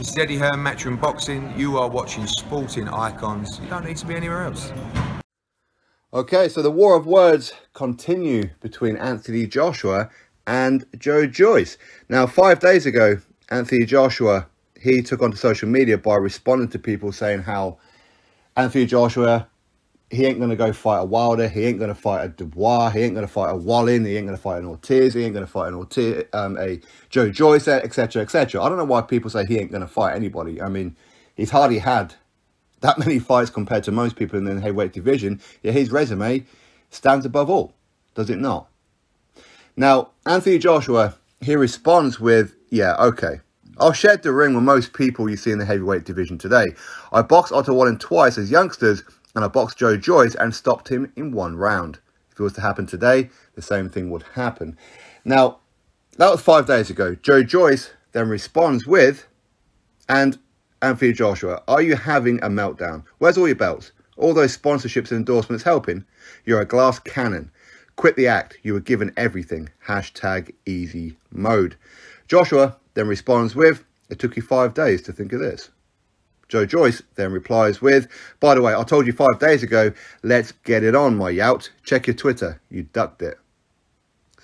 This is Eddie Hearn, Matchroom Boxing. You are watching Sporting Icons. You don't need to be anywhere else. Okay, so the war of words continue between Anthony Joshua and Joyce. Now, 5 days ago, Anthony Joshua, he took onto social media by responding to people saying how Anthony Joshua, he ain't going to go fight a Wilder, he ain't going to fight a Dubois, he ain't going to fight a Wallin, he ain't going to fight an Ortiz, he ain't going to fight a Joyce, etc., etc. I don't know why people say he ain't going to fight anybody. I mean, he's hardly had that many fights compared to most people in the heavyweight division. Yet his resume stands above all, does it not? Now, Anthony Joshua, he responds with, yeah, okay, I'll shed the ring with most people you see in the heavyweight division today. I boxed Otto Wallin twice as youngsters, and I boxed Joyce and stopped him in 1 round. If it was to happen today, the same thing would happen. Now, that was 5 days ago. Joyce then responds with, and Anthony Joshua, are you having a meltdown? Where's all your belts? All those sponsorships and endorsements helping? You're a glass cannon. Quit the act. You were given everything. Hashtag easy mode. Joshua then responds with, it took you 5 days to think of this. Joyce then replies with, by the way, I told you 5 days ago, let's get it on, my yout. Check your Twitter. You ducked it.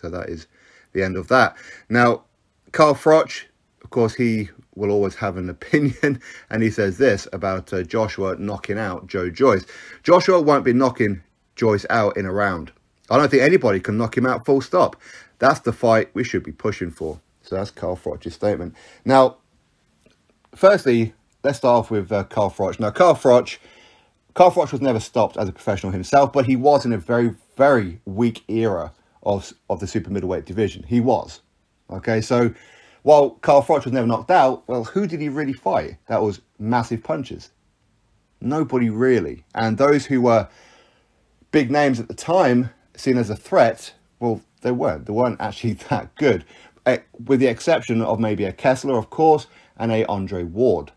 So that is the end of that. Now, Carl Froch, of course, he will always have an opinion, and he says this about Joshua knocking out Joyce. Joshua won't be knocking Joyce out in a round. I don't think anybody can knock him out full stop. That's the fight we should be pushing for. So that's Carl Froch's statement. Now, firstly, let's start off with Carl Froch. Now, Carl Froch was never stopped as a professional himself, but he was in a very, very weak era of the super middleweight division. He was. Okay, so while Carl Froch was never knocked out, well, who did he really fight? That was massive punches. Nobody really. And those who were big names at the time, seen as a threat, well, they weren't. They weren't actually that good. With the exception of maybe a Kessler, of course, and a Andre Ward.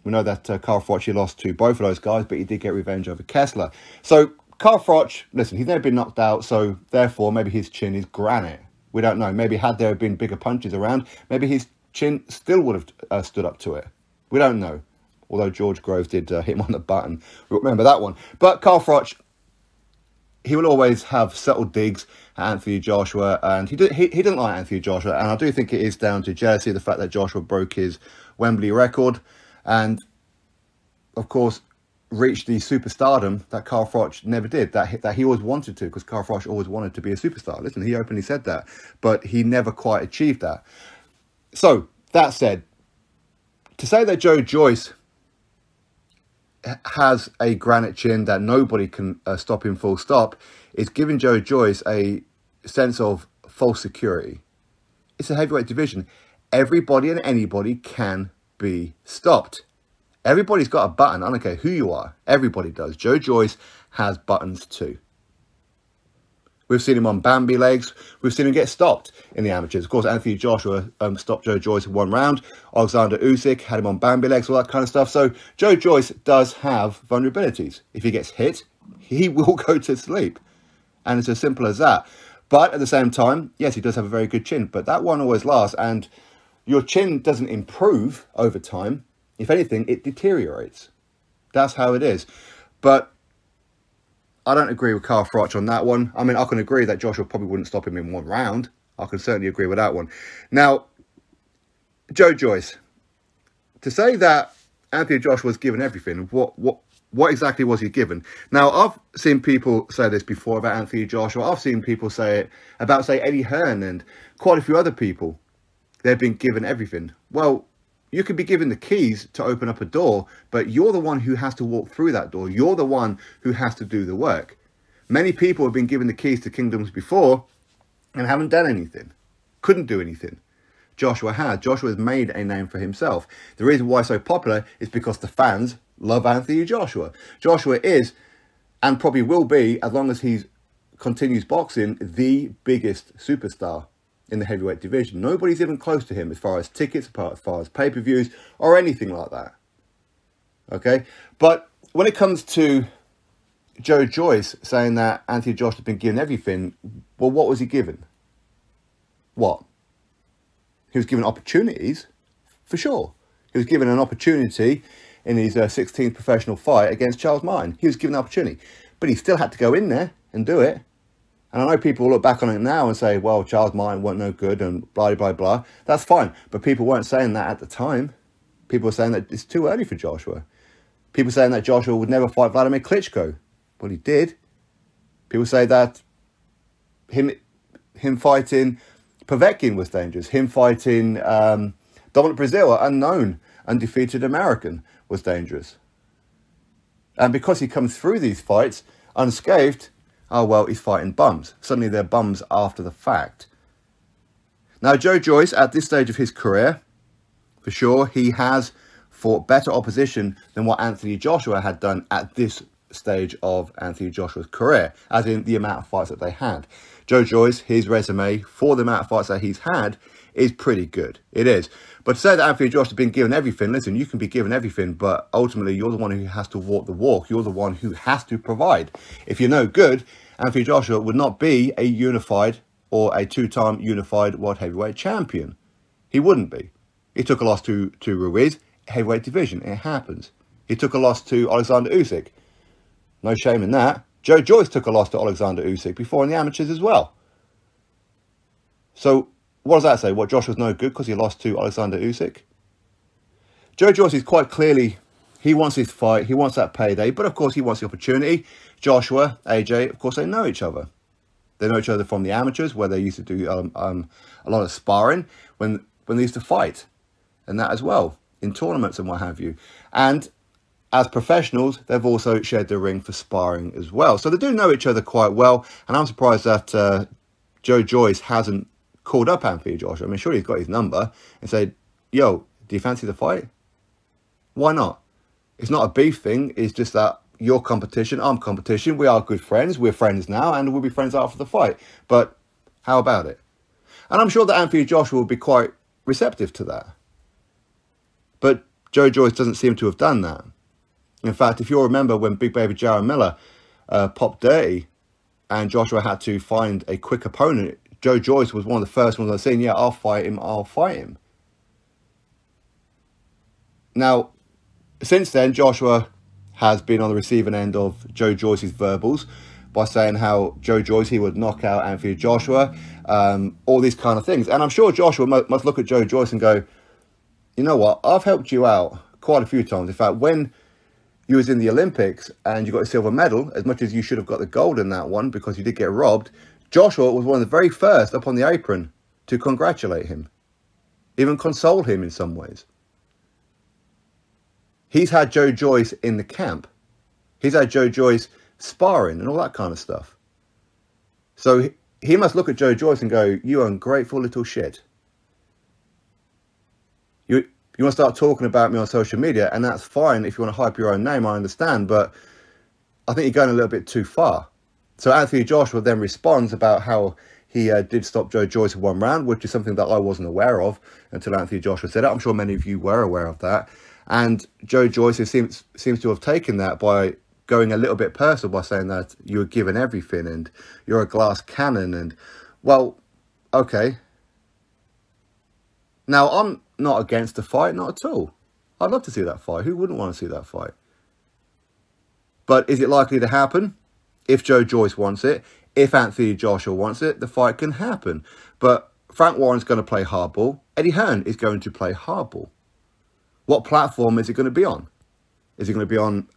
We know that Carl Froch, he lost to both of those guys, but he did get revenge over Kessler. So Carl Froch, listen, he's never been knocked out, so therefore maybe his chin is granite. We don't know. Maybe had there been bigger punches around, maybe his chin still would have stood up to it. We don't know. Although George Groves did hit him on the button. We remember that one. But Carl Froch, he will always have subtle digs at Anthony Joshua, and he didn't like Anthony Joshua, and I do think it is down to jealousy, the fact that Joshua broke his Wembley record, and of course reached the superstardom that Carl Froch never did, that he always wanted to, because Carl Froch always wanted to be a superstar. Listen, he openly said that, but he never quite achieved that. So, that said, to say that Joyce has a granite chin, that nobody can stop him full stop, is giving Joyce a sense of false security. It's a heavyweight division. Everybody and anybody can be stopped. Everybody's got a button. I don't care who you are. Everybody does. Joyce has buttons too. We've seen him on Bambi legs. We've seen him get stopped in the amateurs. Of course, Anthony Joshua stopped Joyce in 1 round. Alexander Usyk had him on Bambi legs, all that kind of stuff. So Joyce does have vulnerabilities. If he gets hit, he will go to sleep. And it's as simple as that. But at the same time, yes, he does have a very good chin. But that one always lasts. And your chin doesn't improve over time. If anything, it deteriorates. That's how it is. But I don't agree with Carl Froch on that one. I mean, I can agree that Joshua probably wouldn't stop him in 1 round. I can certainly agree with that one. Now, Joyce, to say that Anthony Joshua was given everything, what exactly was he given? Now, I've seen people say this before about Anthony Joshua. I've seen people say it about, say, Eddie Hearn and quite a few other people. They've been given everything. Well, you could be given the keys to open up a door, but you're the one who has to walk through that door. You're the one who has to do the work. Many people have been given the keys to kingdoms before and haven't done anything. Couldn't do anything. Joshua has. Joshua has made a name for himself. The reason why he's so popular is because the fans love Anthony Joshua. Joshua is, and probably will be, as long as he continues boxing, the biggest superstar in the heavyweight division. Nobody's even close to him as far as tickets, as far as pay-per-views, or anything like that. Okay? But when it comes to Joyce saying that Anthony Joshua has been given everything, well, what was he given? What? He was given opportunities, for sure. He was given an opportunity in his 16th professional fight against Charles Martin. He was given an opportunity, but he still had to go in there and do it. And I know people look back on it now and say, well, Charles Martin weren't no good and blah, blah, blah. That's fine. But people weren't saying that at the time. People were saying that it's too early for Joshua. People saying that Joshua would never fight Vladimir Klitschko. Well, he did. People say that him fighting Povetkin was dangerous. Him fighting Dominic Brazil, unknown, undefeated American, was dangerous. And because he comes through these fights unscathed, oh, well, he's fighting bums. Suddenly they're bums after the fact. Now, Joe Joyce, at this stage of his career, for sure, he has fought better opposition than what Anthony Joshua had done at this stage of Anthony Joshua's career, as in the amount of fights that they had. Joe Joyce, his resume for the amount of fights that he's had is pretty good. It is. But to say that Anthony Joshua has been given everything, listen, you can be given everything, but ultimately you're the one who has to walk the walk. You're the one who has to provide. If you're no good, Anthony Joshua would not be a unified or a two-time unified world heavyweight champion. He wouldn't be. He took a loss to Ruiz, heavyweight division. It happens. He took a loss to Alexander Usyk. No shame in that. Joe Joyce took a loss to Alexander Usyk before in the amateurs as well. So what does that say? What, Joshua's no good because he lost to Alexander Usyk? Joe Joyce is quite clearly, he wants his fight, he wants that payday, but of course he wants the opportunity. Joshua, AJ, of course they know each other. They know each other from the amateurs where they used to do a lot of sparring when they used to fight. And that as well, in tournaments and what have you. And as professionals, they've also shared the ring for sparring as well. So they do know each other quite well. And I'm surprised that Joe Joyce hasn't called up Anthony Joshua. I mean, surely he's got his number and said, yo, do you fancy the fight? Why not? It's not a beef thing. It's just that you're competition, I'm competition. We are good friends. We're friends now and we'll be friends after the fight. But how about it? And I'm sure that Anthony Joshua will be quite receptive to that. But Joe Joyce doesn't seem to have done that. In fact, if you'll remember when Big Baby Jarrell Miller popped dirty and Joshua had to find a quick opponent, Joe Joyce was one of the first ones I seen, yeah, I'll fight him, I'll fight him. Now, since then, Joshua has been on the receiving end of Joe Joyce's verbals by saying how Joe Joyce, he would knock out Anthony Joshua, all these kind of things. And I'm sure Joshua must look at Joe Joyce and go, you know what, I've helped you out quite a few times. In fact, when you was in the Olympics and you got a silver medal, as much as you should have got the gold in that one because you did get robbed, Joshua was one of the very first up on the apron to congratulate him, even console him in some ways. He's had Joe Joyce in the camp. He's had Joe Joyce sparring and all that kind of stuff. So he must look at Joe Joyce and go, you ungrateful little shit. You want to start talking about me on social media, and that's fine if you want to hype your own name, I understand, but I think you're going a little bit too far. So Anthony Joshua then responds about how he did stop Joe Joyce in one round, which is something that I wasn't aware of until Anthony Joshua said it. I'm sure many of you were aware of that. And Joe Joyce seems to have taken that by going a little bit personal by saying that you were given everything and you're a glass cannon. And, well, okay. Now, I'm not against the fight, not at all. I'd love to see that fight. Who wouldn't want to see that fight? But is it likely to happen? If Joe Joyce wants it, if Anthony Joshua wants it, the fight can happen. But Frank Warren's going to play hardball. Eddie Hearn is going to play hardball. What platform is it going to be on? Is it going to be on,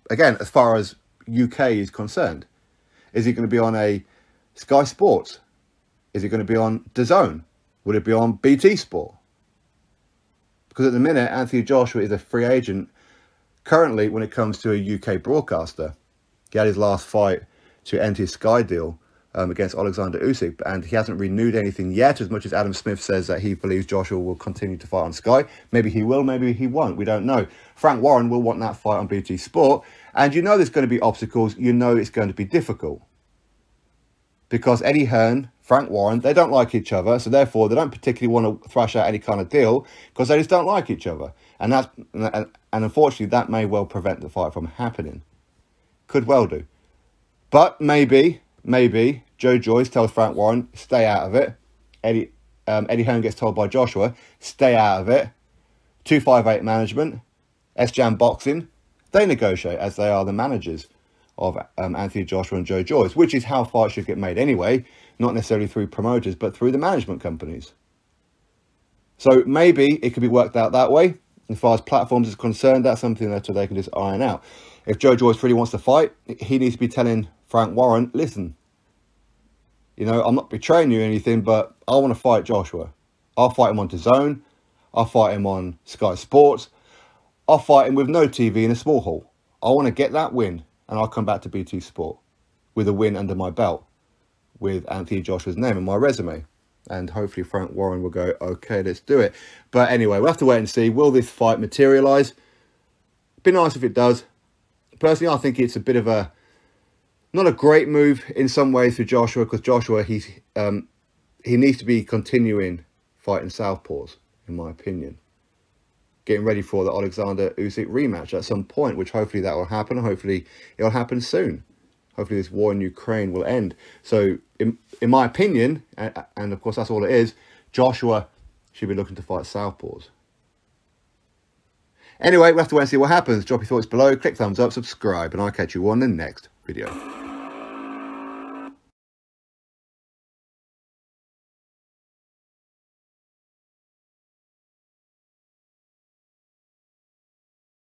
again, as far as UK is concerned? Is it going to be on a Sky Sports? Is it going to be on DAZN? Would it be on BT Sport? Because at the minute, Anthony Joshua is a free agent currently when it comes to a UK broadcaster. He had his last fight to end his Sky deal against Alexander Usyk, and he hasn't renewed anything yet, as much as Adam Smith says that he believes Joshua will continue to fight on Sky. Maybe he will, maybe he won't, we don't know. Frank Warren will want that fight on BT Sport, and you know there's going to be obstacles, you know it's going to be difficult. Because Eddie Hearn, Frank Warren, they don't like each other, so therefore they don't particularly want to thrash out any kind of deal, because they just don't like each other. And unfortunately, that may well prevent the fight from happening. Could well do. But maybe Joe Joyce tells Frank Warren, stay out of it. Eddie Hearn gets told by Joshua, stay out of it. 258 Management, S-Jam Boxing, they negotiate as they are the managers of Anthony Joshua and Joe Joyce, which is how fights should get made anyway, not necessarily through promoters, but through the management companies. So maybe it could be worked out that way. As far as platforms is concerned, that's something that they can just iron out. If Joe Joyce really wants to fight, he needs to be telling Frank Warren, listen, you know, I'm not betraying you or anything, but I want to fight Joshua. I'll fight him on DAZN. I'll fight him on Sky Sports. I'll fight him with no TV in a small hall. I want to get that win, and I'll come back to BT Sport with a win under my belt with Anthony Joshua's name and my resume. And hopefully Frank Warren will go, okay, let's do it. But anyway, we'll have to wait and see. Will this fight materialise? Be nice if it does. Personally, I think it's a bit of a, not a great move in some ways for Joshua, because Joshua, he needs to be continuing fighting southpaws, in my opinion. Getting ready for the Alexander Usyk rematch at some point, which hopefully that will happen. Hopefully it'll happen soon. Hopefully this war in Ukraine will end. So in my opinion, and of course that's all it is, Joshua should be looking to fight southpaws. Anyway, we'll have to wait and see what happens. Drop your thoughts below, click thumbs up, subscribe, and I'll catch you on the next video.